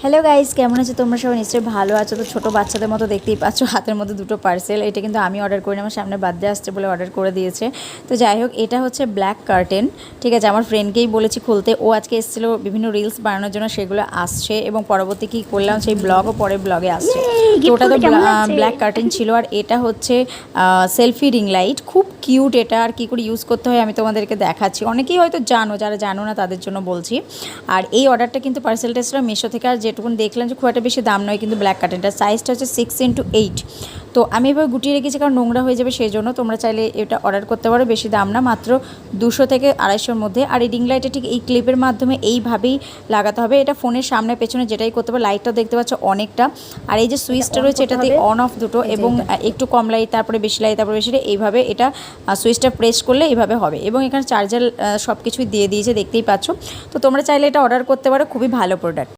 Hello guys, কেমন আছো তোমরা? সবাই নিশ্চয়ই ভালো আছো। তো ছোটো বাচ্চাদের মতো দেখতেই পাচ্ছ, হাতের মধ্যে দুটো পার্সেল। এটা কিন্তু আমি অর্ডার করিনি, আমার সামনে বার্থডে আসছে বলে অর্ডার করে দিয়েছে। তো যাই হোক, এটা হচ্ছে ব্ল্যাক কার্টেন, ঠিক আছে। আমার ফ্রেন্ডকেই বলেছি খুলতে, ও আজকে এসেছিলো বিভিন্ন রিলস বানানোর জন্য, সেগুলো আসছে এবং পরবর্তী কী করলাম সেই ব্লগও পরে ব্লগে আসছে। তো ওটা তো ব্ল্যাক কার্টেন ছিল। আর এটা হচ্ছে সেলফি রিং লাইট, খুব কিউট। এটা আর কী করে ইউজ করতে হয় আমি তোমাদেরকে দেখাচ্ছি। অনেকেই হয়তো জানো, যারা জানো না তাদের জন্য বলছি। আর এই অর্ডারটা কিন্তু পার্সেলটা এসেছিলো মিশো থেকে। আর যেটুকুন দেখলাম যে খুব একটা বেশি দাম নয় কিন্তু ব্ল্যাক কার্টেনটার সাইজটা হচ্ছে 6x8। তো আমি এবার গুটিয়ে রেখেছি কারণ নোংরা হয়ে যাবে, সেই জন্য। তোমরা চাইলে এটা অর্ডার করতে পারো, বেশি দাম না, মাত্র 200 থেকে 250-র মধ্যে। আর এই রিং লাইটটা ঠিক এই ক্লিপের মাধ্যমে এইভাবেই লাগাতে হবে। এটা ফোনের সামনে পেছনে যেটাই করতে পারো। লাইটটাও দেখতে পাচ্ছ অনেকটা। আর এই যে সুইচটা রয়েছে এটাতে অন অফ দুটো, এবং একটু কম লাইট, তারপরে বেশি লাইট, তারপরে বেশি লাইট, এইভাবে এটা সুইচটা প্রেস করলে এইভাবে হবে। এবং এখানে চার্জার সব কিছুই দিয়ে দিয়েছে, দেখতেই পাচ্ছ। তো তোমরা চাইলে এটা অর্ডার করতে পারো, খুবই ভালো প্রোডাক্ট।